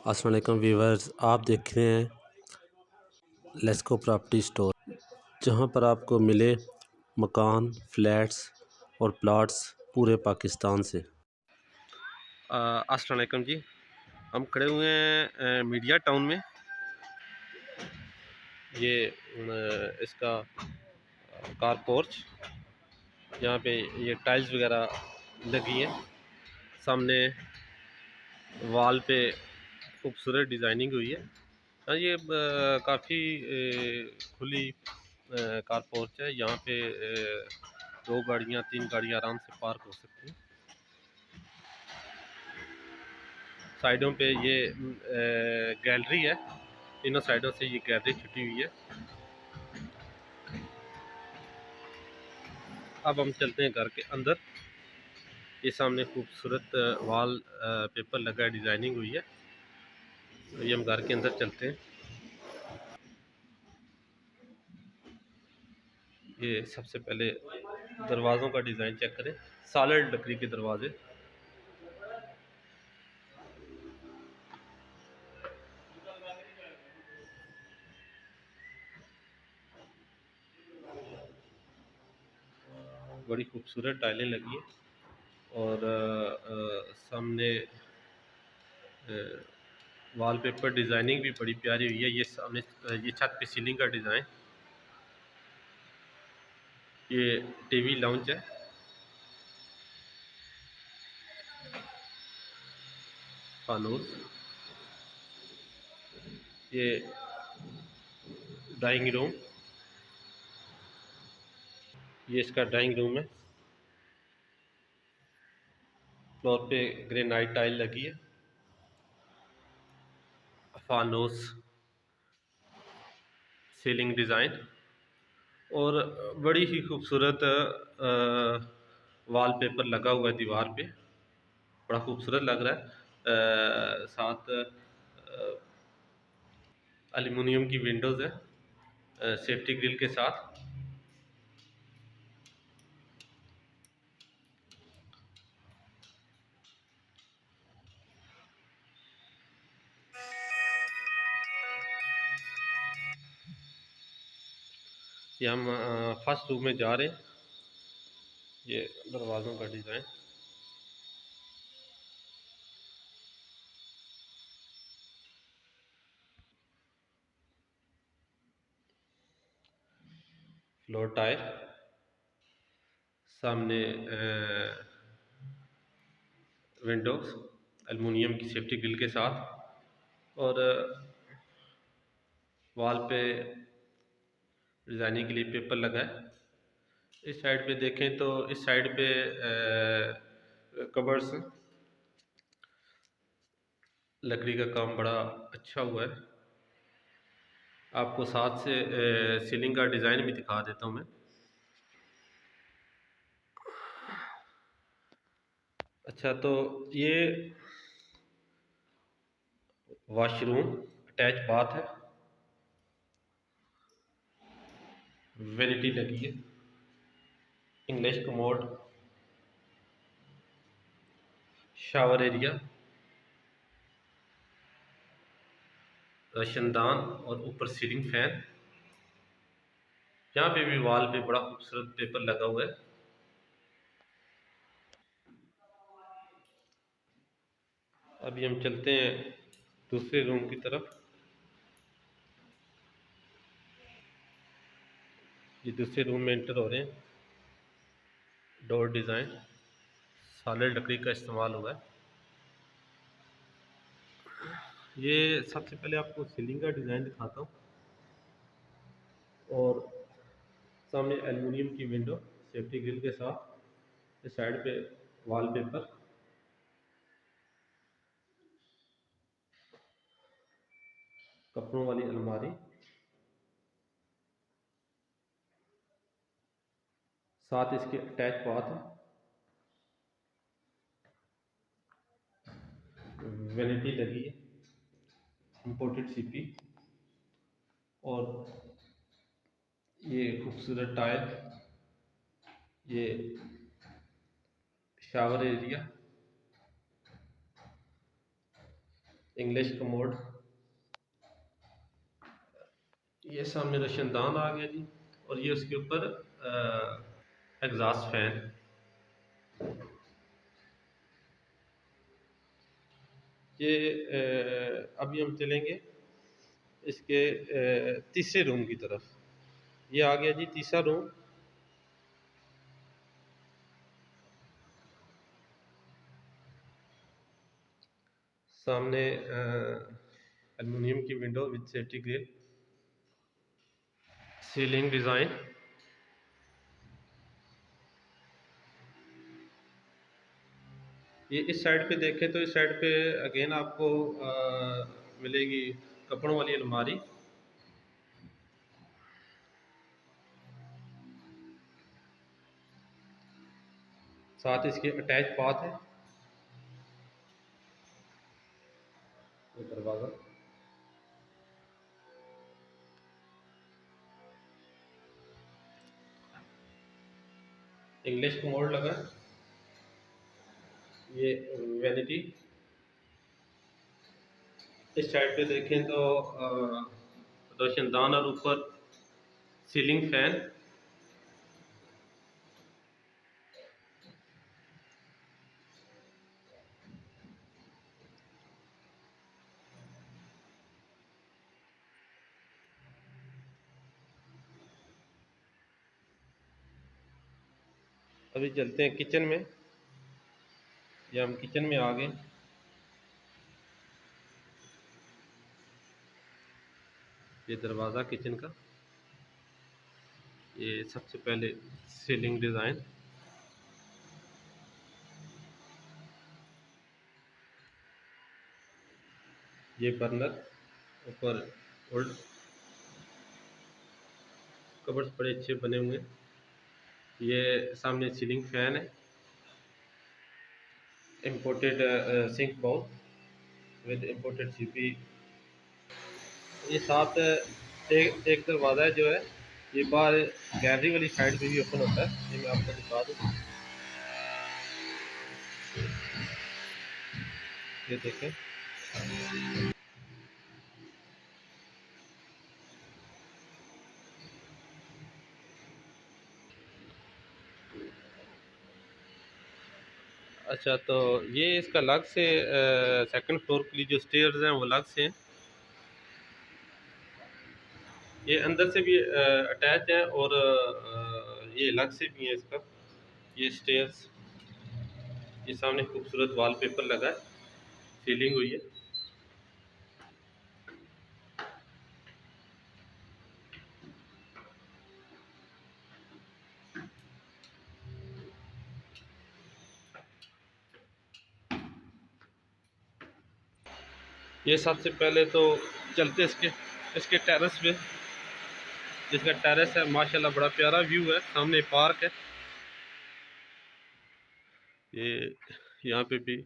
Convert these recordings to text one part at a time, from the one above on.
अस्सलाम वालेकुम व्यूवर्स, आप देख रहे हैं लेस्को प्रॉपर्टी स्टोर, जहां पर आपको मिले मकान, फ्लैट्स और प्लॉट्स पूरे पाकिस्तान से। अस्सलाम वालेकुम जी। हम खड़े हुए हैं मीडिया टाउन में। ये इसका कार पोर्च, यहाँ पे ये टाइल्स वगैरह लगी हैं। सामने वॉल पे खूबसूरत डिज़ाइनिंग हुई है। हाँ, ये काफ़ी खुली कार पोर्च है। यहाँ पे दो गाड़ियाँ, तीन गाड़ियाँ आराम से पार्क हो सकती हैं। साइडों पे ये गैलरी है। तीनों साइडों से ये गैलरी छुटी हुई है। अब हम चलते हैं घर के अंदर। ये सामने खूबसूरत वॉल पेपर लगा है, डिज़ाइनिंग हुई है। तो ये हम घर के अंदर चलते हैं। ये सबसे पहले दरवाज़ों का डिज़ाइन चेक करें। सॉलिड लकड़ी के दरवाजे, बड़ी खूबसूरत टाइलें लगी हैं। और सामने वॉलपेपर डिज़ाइनिंग भी बड़ी प्यारी हुई है। ये सामने ये छत पे सीलिंग का डिज़ाइन। ये टीवी लाउंज है। फानूस, ये ड्राइंग रूम, ये इसका ड्राइंग रूम है। फ्लोर पे ग्रेनाइट टाइल लगी है। फानूस सीलिंग डिज़ाइन और बड़ी ही खूबसूरत वॉलपेपर लगा हुआ है दीवार पे। बड़ा खूबसूरत लग रहा है। साथ एल्युमिनियम की विंडोज़ है सेफ्टी ग्रिल के साथ। ये हम फर्स्ट रूम में जा रहे हैं। ये दरवाज़ों का डिज़ाइन, फ्लोर टाइल, सामने विंडोज़ एल्युमिनियम की सेफ्टी ग्रिल के साथ। और वॉल पे डिज़ाइनिंग के लिए पेपर लगा है। इस साइड पे देखें तो इस साइड पे कबर्ड्स, लकड़ी का काम बड़ा अच्छा हुआ है। आपको साथ से सीलिंग का डिज़ाइन भी दिखा देता हूँ मैं। अच्छा, तो ये वॉशरूम अटैच बाथ है। वैनिटी लगी है। इंग्लिश कमोड, शावर एरिया, रोशनदान और ऊपर सीलिंग फैन। यहाँ पे भी वॉल पे बड़ा खूबसूरत पेपर लगा हुआ है। अभी हम चलते हैं दूसरे रूम की तरफ। ये दूसरे रूम में एंटर हो रहे हैं। डोर डिज़ाइन सॉलिड लकड़ी का इस्तेमाल हुआ है। ये सबसे पहले आपको सीलिंग का डिज़ाइन दिखाता हूँ। और सामने एल्युमिनियम की विंडो सेफ्टी ग्रिल के साथ। इस साइड पे वॉलपेपर, कपड़ों वाली अलमारी, साथ इसके अटैच बाथ है। वैनिटी लगी है, इंपोर्टेड सीपी। और ये खूबसूरत टाइल, ये शावर एरिया, इंग्लिश कमोड, ये सामने रोशनदान आ गया जी, और ये उसके ऊपर एग्जॉस्ट फैन। ये अभी हम चलेंगे इसके तीसरे रूम की तरफ। ये आ गया जी तीसरा रूम। सामने एल्युमिनियम की window with safety grill, ceiling design. ये इस साइड पे देखें तो इस साइड पे अगेन आपको मिलेगी कपड़ों वाली अलमारी। साथ इसके अटैच बाथ है, ये दरवाज़ा। इंग्लिश कमोड लगा है, ये वैनिटी। इस साइड पे देखें तो रोशनदान और ऊपर सीलिंग फैन। अभी चलते हैं किचन में, ये हम किचन में आ गए। ये दरवाज़ा किचन का, ये सबसे पहले सीलिंग डिज़ाइन। ये बर्नर, ऊपर ओल्ड कबर्स बड़े अच्छे बने हुए हैं। ये सामने सीलिंग फैन है, imported sink bowl with imported CP. ये साथ एक एक दरवाज़ा है जो है, ये बाहर गैलरी वाली साइड पे भी ओपन होता है। ये मैं आपको दिखा दूँ, ये देखें। अच्छा, तो ये इसका अलग से सेकंड फ्लोर के लिए जो स्टेयर्स हैं वो अलग से हैं। ये अंदर से भी अटैच है, और ये अलग से भी है इसका, ये स्टेयर्स। ये सामने खूबसूरत वॉलपेपर लगा है, सीलिंग हुई है। ये सबसे पहले तो चलते इसके इसके टेरेस पे, जिसका टेरेस है माशाल्लाह बड़ा प्यारा व्यू है। सामने पार्क है, ये यहाँ पे भी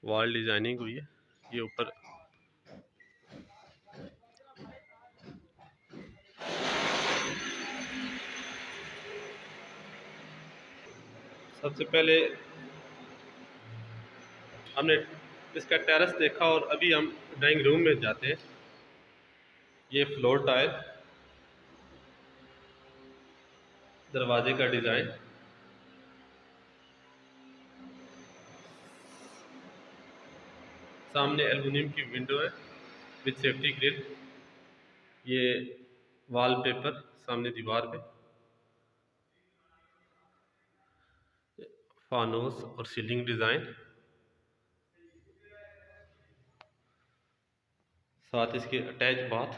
वॉल डिजाइनिंग हुई है। ये ऊपर सबसे पहले हमने इसका टेरेस देखा, और अभी हम ड्राइंग रूम में जाते हैं। ये फ्लोर टाइल, दरवाजे का डिज़ाइन, सामने एल्युमिनियम की विंडो है विद सेफ्टी ग्रिल। ये वॉलपेपर सामने दीवार पे, फानोस और सीलिंग डिज़ाइन। साथ इसके attach bath,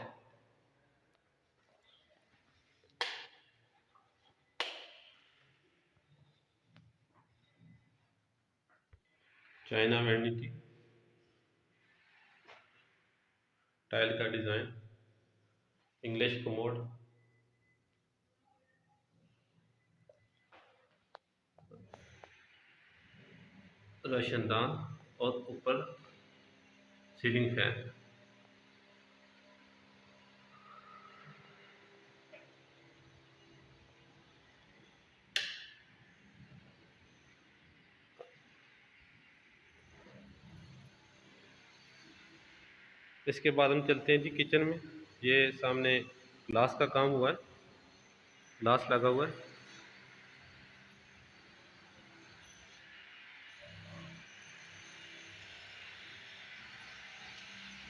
China vanity, tile का डिज़ाइन, इंग्लिश कमोड, रोशनदान और ऊपर सीलिंग फैन। इसके बाद हम चलते हैं जी किचन में। ये सामने ग्लास का काम हुआ है, ग्लास लगा हुआ है।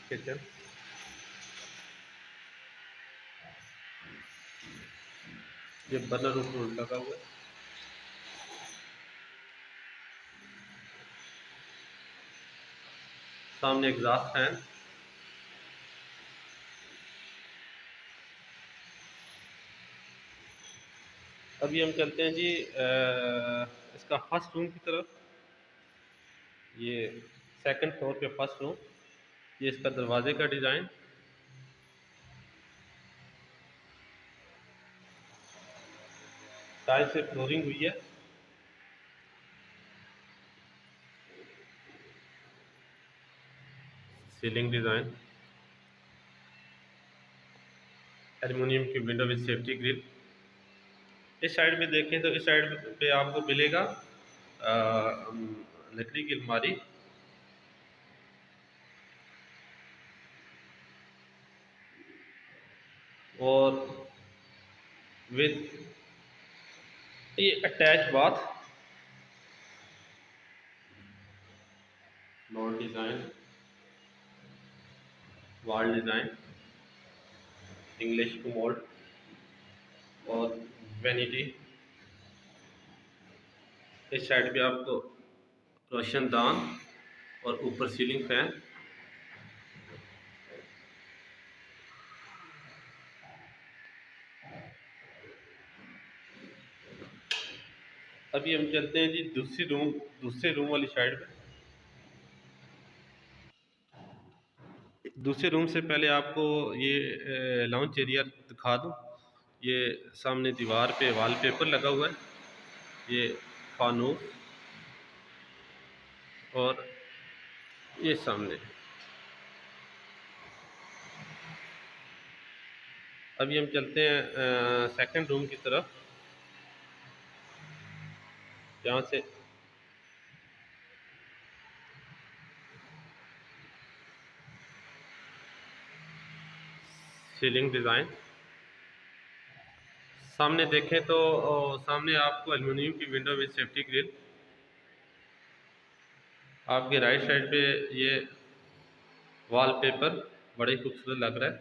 किचन ये बर्नर ऊपर लगा हुआ है। सामने एग्जॉस्ट फैन। अभी हम चलते हैं जी इसका फर्स्ट रूम की तरफ। ये सेकंड फ्लोर पे फर्स्ट रूम। ये इसका दरवाजे का डिज़ाइन। टाइल्स से फ्लोरिंग हुई है। Ceiling design. एल्युमिनियम की विंडो विद सेफ्टी ग्रिल। इस साइड में देखें तो इस साइड पे आपको मिलेगा लकड़ी की अलमारी। और विद ये attach bath. Floor design, wall design, English commode और वैनिटी। इस साइड पे आपको रोशनदान और ऊपर सीलिंग फैन। अभी हम चलते हैं जी दूसरे रूम वाली साइड पे। दूसरे रूम से पहले आपको ये लाउंज एरिया दिखा दूँ। ये सामने दीवार पे वॉलपेपर लगा हुआ है। ये फानूस और ये सामने। अभी हम चलते हैं सेकंड रूम की तरफ, जहाँ से सीलिंग डिज़ाइन। सामने देखें तो सामने आपको एल्युमिनियम की विंडो विद सेफ्टी ग्रिल। आपके राइट साइड पे ये वॉलपेपर बड़ा ही खूबसूरत लग रहा है।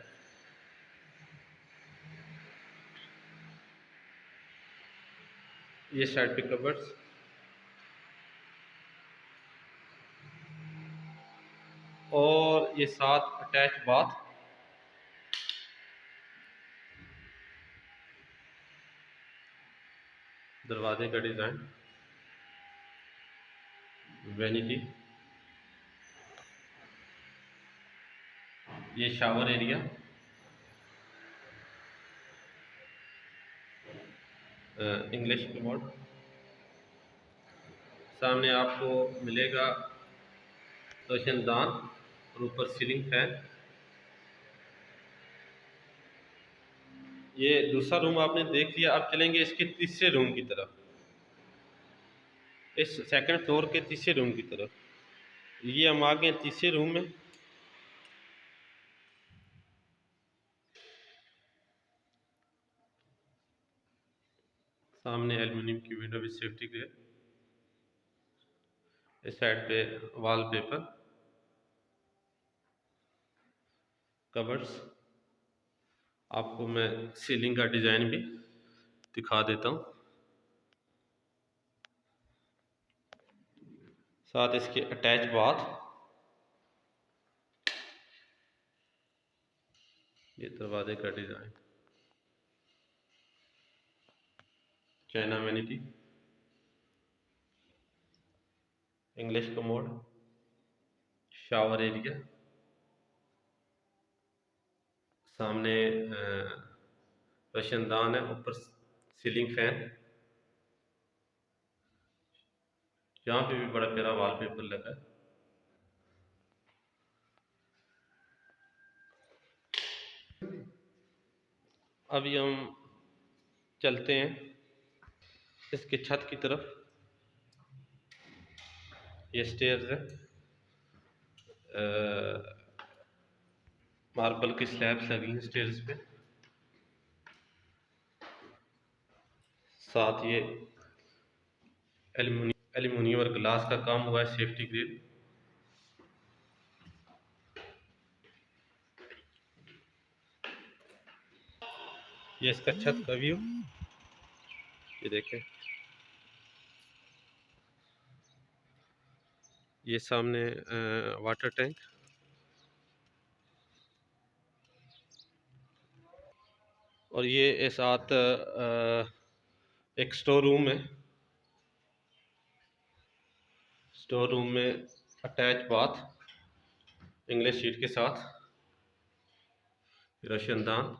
ये साइड पे कबर्ड्स और ये साथ अटैच बाथ। दरवाजे का डिज़ाइन, वैनिटी। ये शावर एरिया, इंग्लिश कमोड। सामने आपको मिलेगा रोशनदान और ऊपर सीलिंग फैन। ये दूसरा रूम आपने देख लिया। अब चलेंगे इसके तीसरे रूम की तरफ, इस सेकंड फ्लोर के तीसरे रूम की तरफ। ये हम आ गए तीसरे रूम में। सामने एल्युमिनियम की विंडो विद सेफ्टी ग्रिल। इस साइड पे वॉलपेपर, कवर्स। आपको मैं सीलिंग का डिज़ाइन भी दिखा देता हूँ। साथ इसके अटैच बाथ। ये दरवाजे का design, China vanity, English commode, shower area. सामने रोशनदान है, ऊपर सीलिंग फैन। यहाँ पे भी बड़ा प्यारा वॉलपेपर लगा है। अभी हम चलते हैं इसके छत की तरफ। ये स्टेयर्स है। मार्बल की स्लैब्स लगी हैं स्टेयर्स पे। साथ ये एल्यूमिनियम और ग्लास का काम हुआ है, सेफ्टी ग्रिल। ये इसका छत का व्यू, ये देखें। ये सामने वाटर टैंक, और ये साथ एक स्टोर रूम है। स्टोर रूम में अटैच बाथ इंग्लिश शीट के साथ, रशियन दान।